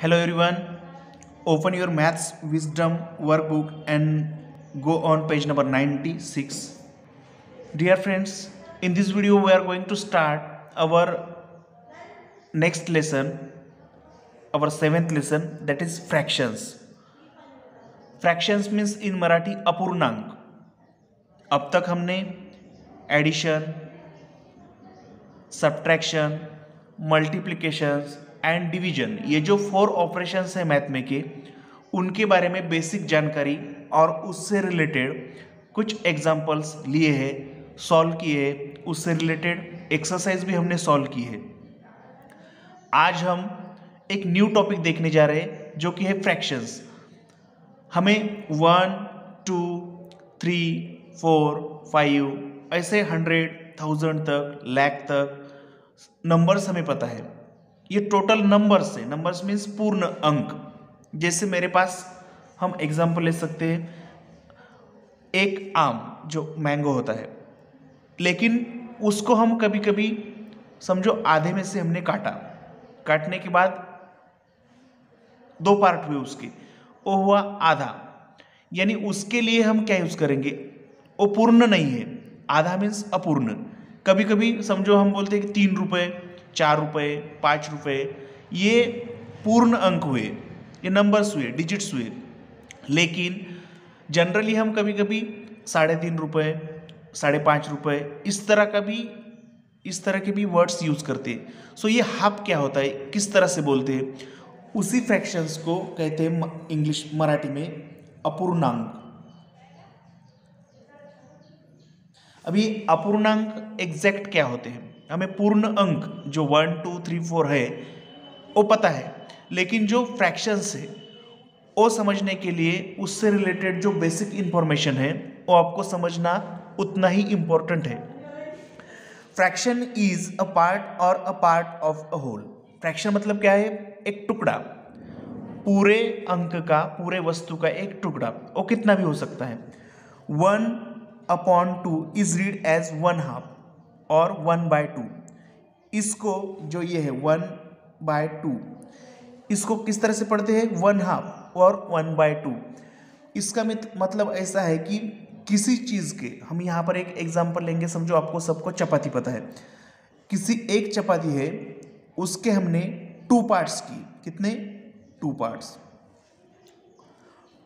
Hello everyone, open your maths wisdom workbook and go on page number 96. Dear friends, in this video we are going to start our next lesson, our seventh lesson, that is fractions. Fractions means in Marathi अपूर्णांक. अब तक हमने addition, subtraction, multiplications and division, ये जो 4 operations हैं math में के, उनके बारे में बेसिक जानकारी और उससे रिलेटेड कुछ एग्जांपल्स लिए हैं, सॉल्व किए हैं, उससे रिलेटेड एक्सरसाइज भी हमने सॉल्व की है। आज हम एक न्यू टॉपिक देखने जा रहे हैं जो कि है फ्रैक्शंस। हमें 1, 2, 3, 4, 5 ऐसे 100, 1000 तक, लाख तक नंबर्स हमें पता है। ये टोटल नंबर्स है। नंबर्स मीन्स पूर्ण अंक। जैसे मेरे पास हम एग्जांपल ले सकते हैं, एक आम जो मैंगो होता है, लेकिन उसको हम कभी कभी समझो आधे में से हमने काटने के बाद 2 पार्ट हुए उसके, वो हुआ आधा, यानी उसके लिए हम क्या यूज करेंगे, वो पूर्ण नहीं है, आधा मीन्स अपूर्ण। कभी कभी समझो हम बोलते हैं कि 3 रुपये, 4 रुपये, 5 रुपये, ये पूर्ण अंक हुए, ये नंबर्स हुए, डिजिट्स हुए। लेकिन जनरली हम कभी कभी 3.5 रुपये, 5.5 रुपये इस तरह के भी वर्ड्स यूज करते हैं। सो ये हाफ क्या होता है, किस तरह से बोलते हैं, उसी फ्रैक्शंस को कहते हैं इंग्लिश मराठी में अपूर्णांक। अभी अपूर्णांक एग्जैक्ट क्या होते हैं, हमें पूर्ण अंक जो 1, 2, 3, 4 है वो पता है, लेकिन जो फ्रैक्शंस है वो समझने के लिए उससे रिलेटेड जो बेसिक इंफॉर्मेशन है वो आपको समझना उतना ही इंपॉर्टेंट है। Fraction is a part of a whole. Fraction मतलब क्या है, एक टुकड़ा, पूरे अंक का, पूरे वस्तु का एक टुकड़ा। वो कितना भी हो सकता है। 1/2 इज रीड एज 1/2 और 1/2। इसको जो ये है 1/2, इसको किस तरह से पढ़ते हैं, 1/2 और 1/2। इसका मतलब ऐसा है कि किसी चीज के, हम यहाँ पर एक एग्जांपल लेंगे, समझो आपको सबको चपाती पता है, किसी एक चपाती है, उसके हमने 2 पार्ट्स की, कितने, 2 पार्ट्स।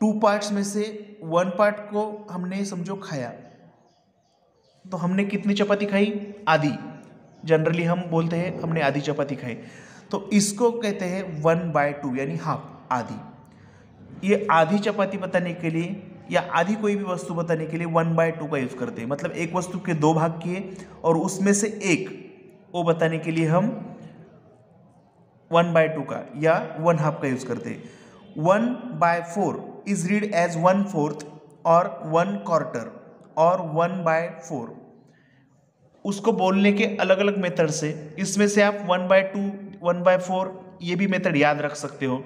2 पार्ट्स में से 1 पार्ट को हमने समझो खाया, तो हमने कितनी चपाती खाई, आधी। जनरली हम बोलते हैं हमने आधी चपाती खाई, तो इसको कहते हैं 1/2 यानी हाफ, आधी। ये आधी चपाती बताने के लिए या आधी कोई भी वस्तु बताने के लिए 1/2 का यूज करते हैं। मतलब एक वस्तु के 2 भाग किए और उसमें से एक, वो बताने के लिए हम 1/2 का या 1/2 का यूज करते हैं। 1/4 इज रीड एज 1/4 और 1/4 और 1/4। उसको बोलने के अलग अलग मेथड से, इसमें से आप 1/2, 1/4 ये भी मेथड याद रख सकते हो।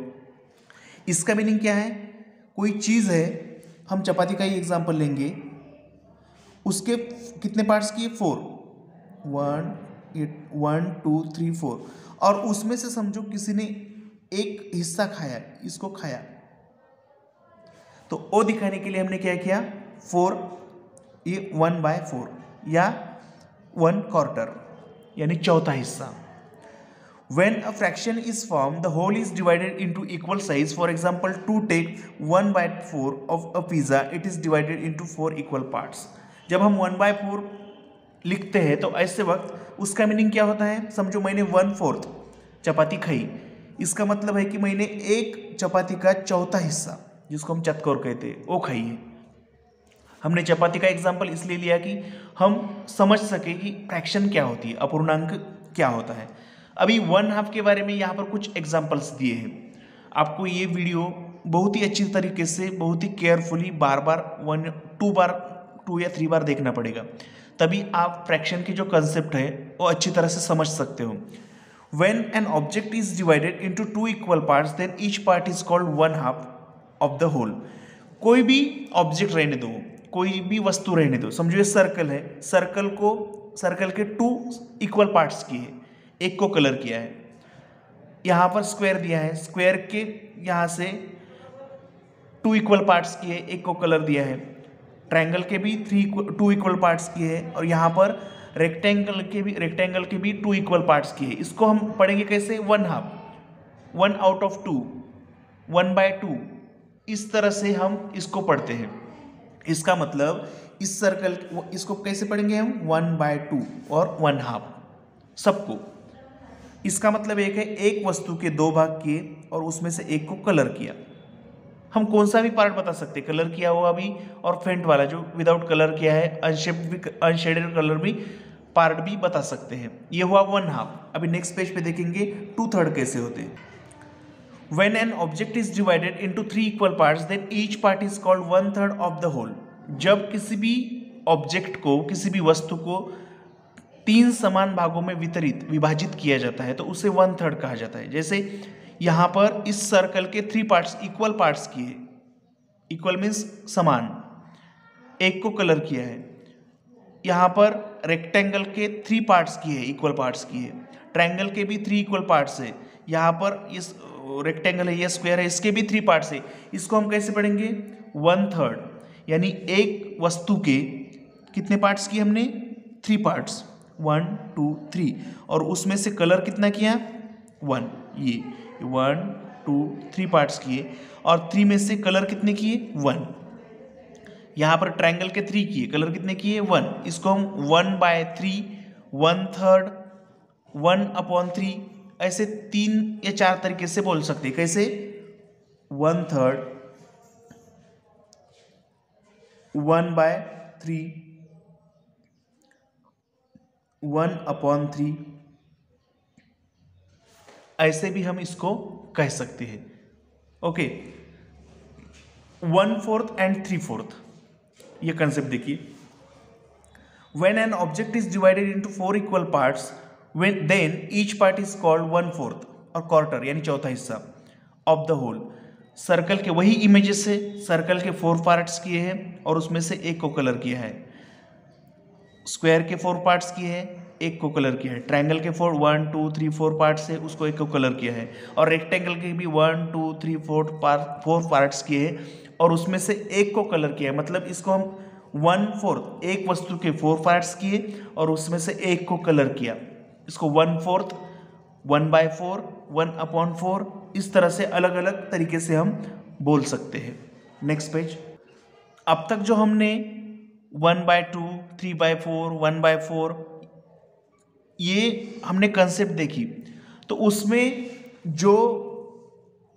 इसका मीनिंग क्या है, कोई चीज है, हम चपाती का ही एग्जांपल लेंगे, उसके कितने पार्ट्स किए, 4, 1 2 3 4, और उसमें से समझो किसी ने एक हिस्सा खाया, इसको खाया, तो वो दिखाने के लिए हमने क्या किया, 4, ये 1/4 या 1/4 यानी चौथा हिस्सा। When a fraction is formed, the whole is divided into equal size. For example, to take 1/4 of a pizza, it is divided into 4 equal parts. जब हम 1/4 लिखते हैं तो ऐसे वक्त उसका मीनिंग क्या होता है, समझो मैंने 1/4 चपाती खाई, इसका मतलब है कि मैंने एक चपाती का चौथा हिस्सा, जिसको हम चतकोर कहते हैं, वो खाई है। हमने चपाती का एग्जाम्पल इसलिए लिया कि हम समझ सके कि फ्रैक्शन क्या होती है, अपूर्णांक क्या होता है। अभी 1/2 के बारे में यहाँ पर कुछ एग्जाम्पल्स दिए हैं। आपको ये वीडियो बहुत ही अच्छी तरीके से, बहुत ही केयरफुली बार बार 2 या 3 बार देखना पड़ेगा, तभी आप फ्रैक्शन की जो कंसेप्ट है वो अच्छी तरह से समझ सकते हो। When an object is divided into 2 equal parts, then each part is called 1/2 of the whole. कोई भी ऑब्जेक्ट रहने दो, कोई भी वस्तु रहने दो, समझो ये सर्कल है, सर्कल के 2 इक्वल पार्ट्स किए, एक को कलर किया है, यहाँ पर स्क्वायर दिया है, स्क्वायर के यहाँ से 2 इक्वल पार्ट्स किए, एक को कलर दिया है। ट्रायंगल के भी 2 इक्वल पार्ट्स किए हैं और यहाँ पर रेक्टेंगल के भी 2 इक्वल पार्ट्स किए। इसको हम पढ़ेंगे कैसे, 1/2, 1 आउट ऑफ 2, 1/2, इस तरह से हम इसको पढ़ते हैं। इसका मतलब इस सर्कल इसको कैसे पढ़ेंगे हम, 1/2 और 1/2 सबको। इसका मतलब एक है, एक वस्तु के 2 भाग किए और उसमें से एक को कलर किया। हम कौन सा भी पार्ट बता सकते हैं, कलर किया हुआ भी और फेंट वाला जो विदाउट कलर किया है, अनशेडेड कलर भी पार्ट भी बता सकते हैं। ये हुआ 1/2। अभी नेक्स्ट पेज पे देखेंगे 2/3 कैसे होते हैं। When an object is divided into 3 equal parts, then each part is called 1/3 of the whole. जब किसी भी ऑब्जेक्ट को, किसी भी वस्तु को 3 समान भागों में विभाजित किया जाता है तो उसे 1/3 कहा जाता है। जैसे यहाँ पर इस सर्कल के 3 पार्ट्स, इक्वल पार्ट्स किए, इक्वल मीन्स समान, एक को कलर किया है। यहाँ पर रेक्टेंगल के 3 पार्ट्स किए, इक्वल पार्ट्स किए। ट्रायंगल के भी 3 इक्वल पार्ट्स है। यहाँ पर इस रेक्टेंगल है, ये स्क्वायर है, इसके भी 3 पार्ट्स है। इसको हम कैसे पढ़ेंगे, 1/3, यानी एक वस्तु के कितने पार्ट्स किए हमने, 3 पार्ट्स, 1 2 3, और उसमें से कलर कितना किया, 1। ये 1 2 3 पार्ट्स किए और 3 में से कलर कितने किए, 1। यहाँ पर ट्रायंगल के 3 किए, कलर कितने किए, 1। इसको हम 1/3, 1/3, 1/3 ऐसे 3 या 4 तरीके से बोल सकते हैं। कैसे, 1/3, 1/3, 1/3, ऐसे भी हम इसको कह सकते हैं। ओके, 1/4 एंड 3/4, ये कंसेप्ट देखिए। When an object is divided into 4 equal parts, then each part is called 1/4 और क्वार्टर यानी चौथा हिस्सा of the whole. सर्कल के वही इमेजेस से सर्कल के 4 पार्ट्स किए हैं और उसमें से एक को कलर किया है। स्क्वायर के 4 पार्ट्स किए हैं, एक को कलर किया है। ट्रायंगल के 1 2 3 4 पार्ट्स है, उसको एक को कलर किया है। और रेक्टेंगल के भी 1 2 3 4 पार्ट्स किए हैं और उसमें से एक को कलर किया है। मतलब इसको हम 1/4, एक वस्तु के 4 पार्ट्स किए और उसमें से एक को कलर किया। इसको 1/4, 1/4, 1/4, इस तरह से अलग अलग तरीके से हम बोल सकते हैं। Next page. अब तक जो हमने 1/2, 3/4, 1/4 ये हमने कंसेप्ट देखी, तो उसमें जो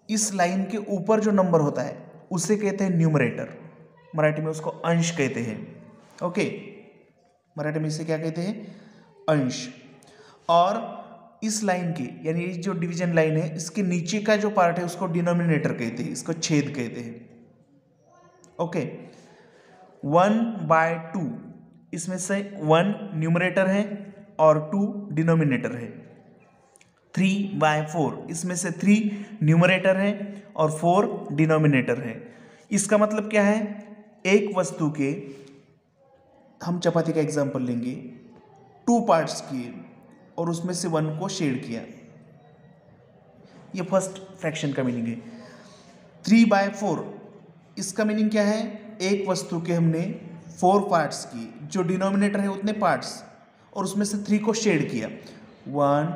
इस लाइन के ऊपर जो नंबर होता है उसे कहते हैं न्यूमरेटर, मराठी में उसको अंश कहते हैं। ओके, मराठी में इसे क्या कहते हैं, अंश। और इस लाइन के यानी जो डिवीजन लाइन है, इसके नीचे का जो पार्ट है उसको डिनोमिनेटर कहते हैं, इसको छेद कहते हैं। ओके, 1/2, इसमें से 1 न्यूमरेटर है और 2 डिनोमिनेटर है। 3/4, इसमें से 3 न्यूमरेटर है और 4 डिनोमिनेटर है। इसका मतलब क्या है, एक वस्तु के, हम चपाती का एग्जांपल लेंगे, 2 पार्ट्स किए और उसमें से 1 को शेड किया। ये फर्स्ट फ्रैक्शन का मीनिंग है। 3/4, इसका मीनिंग क्या है, एक वस्तु के हमने 4 पार्ट्स किए, जो डिनोमिनेटर है उतने पार्ट्स, और उसमें से 3 को शेड किया, 1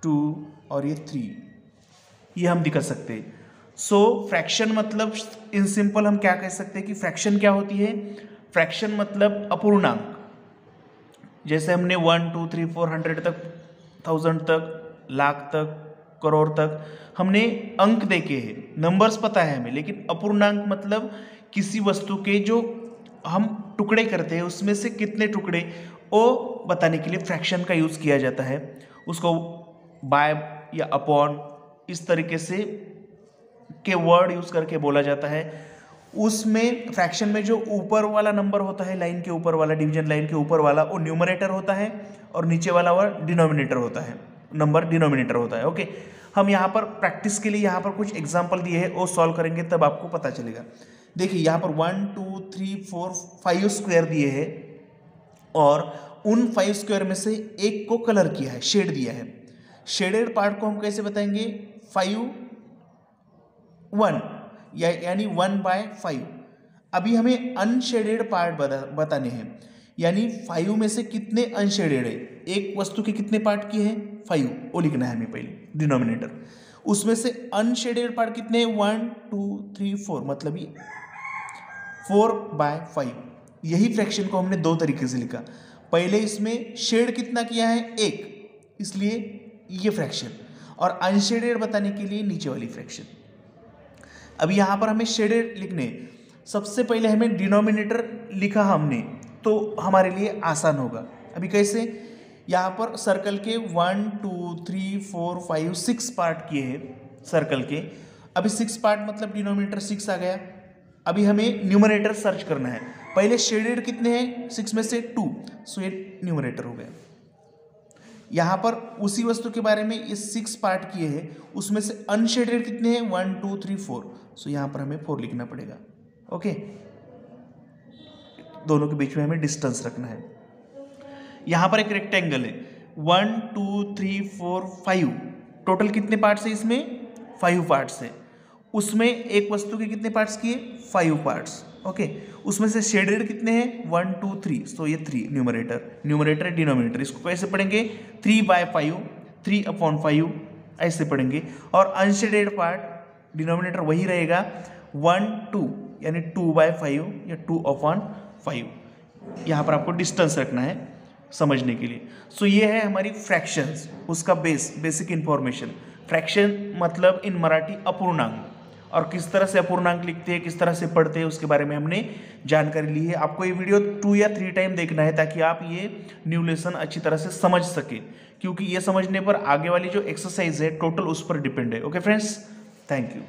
2 और ये 3, ये हम दिखा सकते हैं। सो फ्रैक्शन मतलब इन सिंपल हम क्या कह सकते हैं कि फ्रैक्शन क्या होती है, फ्रैक्शन मतलब अपूर्णांक। जैसे हमने 1 2 3 4 100 तक, 1000 तक, लाख तक, करोड़ तक हमने अंक देखे हैं, नंबर्स पता है हमें, लेकिन अपूर्णांक मतलब किसी वस्तु के जो हम टुकड़े करते हैं उसमें से कितने टुकड़े, वो बताने के लिए फ्रैक्शन का यूज़ किया जाता है। उसको बाय या अपॉन इस तरीके से के वर्ड यूज़ करके बोला जाता है। उसमें फ्रैक्शन में जो ऊपर वाला नंबर होता है, लाइन के ऊपर वाला, डिवीजन लाइन के ऊपर वाला, वो न्यूमरेटर होता है और नीचे वाला वो डिनोमिनेटर होता है, नंबर डिनोमिनेटर होता है। ओके, हम यहाँ पर प्रैक्टिस के लिए यहाँ पर कुछ एग्जांपल दिए हैं, वो सॉल्व करेंगे तब आपको पता चलेगा। देखिए यहाँ पर 1 2 3 4 5 स्क्वायर दिए हैं और उन 5 स्क्वायर में से एक को कलर किया है, शेड दिया है। शेडेड पार्ट को हम कैसे बताएंगे 5 1 यानी 1/5। अभी हमें अनशेडेड पार्ट बताने हैं, यानी 5 में से कितने अनशेडेड है। एक वस्तु के कितने पार्ट किए हैं 5, वो लिखना है हमें पहले डिनोमिनेटर। उसमें से अनशेडेड पार्ट कितने 1 2 3 4, मतलब ये 4/5। यही फ्रैक्शन को हमने दो तरीके से लिखा। पहले इसमें शेड कितना किया है 1, इसलिए ये फ्रैक्शन, और अनशेडेड बताने के लिए नीचे वाली फ्रैक्शन। अब यहाँ पर हमें शेडेड लिखने, सबसे पहले हमें डिनोमिनेटर लिखा हमने तो हमारे लिए आसान होगा। अभी कैसे, यहाँ पर सर्कल के 1 2 3 4 5 6 पार्ट किए हैं सर्कल के। अभी 6 पार्ट मतलब डिनोमिनेटर 6 आ गया। अभी हमें न्यूमरेटर सर्च करना है। पहले शेडेड कितने हैं 6 में से 2, सो ये न्यूमरेटर हो गया। यहाँ पर उसी वस्तु के बारे में ये 6 पार्ट किए हैं, उसमें से अनशेडेड कितने हैं 1 2 3 4, सो यहाँ पर हमें 4 लिखना पड़ेगा। ओके, दोनों के बीच में हमें डिस्टेंस रखना है। यहाँ पर एक रेक्टेंगल है 1 2 3 4 5, टोटल कितने पार्ट्स है इसमें 5 पार्ट्स है। उसमें एक वस्तु के कितने पार्ट्स किए 5 पार्ट्स। ओके, उसमें से शेडेड कितने हैं 1 2 3, सो ये 3 न्यूमरेटर डिनोमिनेटर। इसको कैसे पढ़ेंगे 3/5, 3/5 ऐसे पढ़ेंगे। और अनशेडेड पार्ट डिनोमिनेटर वही रहेगा 1 2, यानी 2/5 या 2/5। यहाँ पर आपको डिस्टेंस रखना है समझने के लिए। सो ये है हमारी फ्रैक्शंस, उसका बेसिक इंफॉर्मेशन। फ्रैक्शन मतलब इन मराठी अपूर्णांक, और किस तरह से अपूर्णांक लिखते हैं, किस तरह से पढ़ते हैं, उसके बारे में हमने जानकारी ली है। आपको ये वीडियो 2 या 3 टाइम देखना है ताकि आप ये न्यू लेसन अच्छी तरह से समझ सके, क्योंकि ये समझने पर आगे वाली जो एक्सरसाइज है टोटल उस पर डिपेंड है। Okay friends, thank you.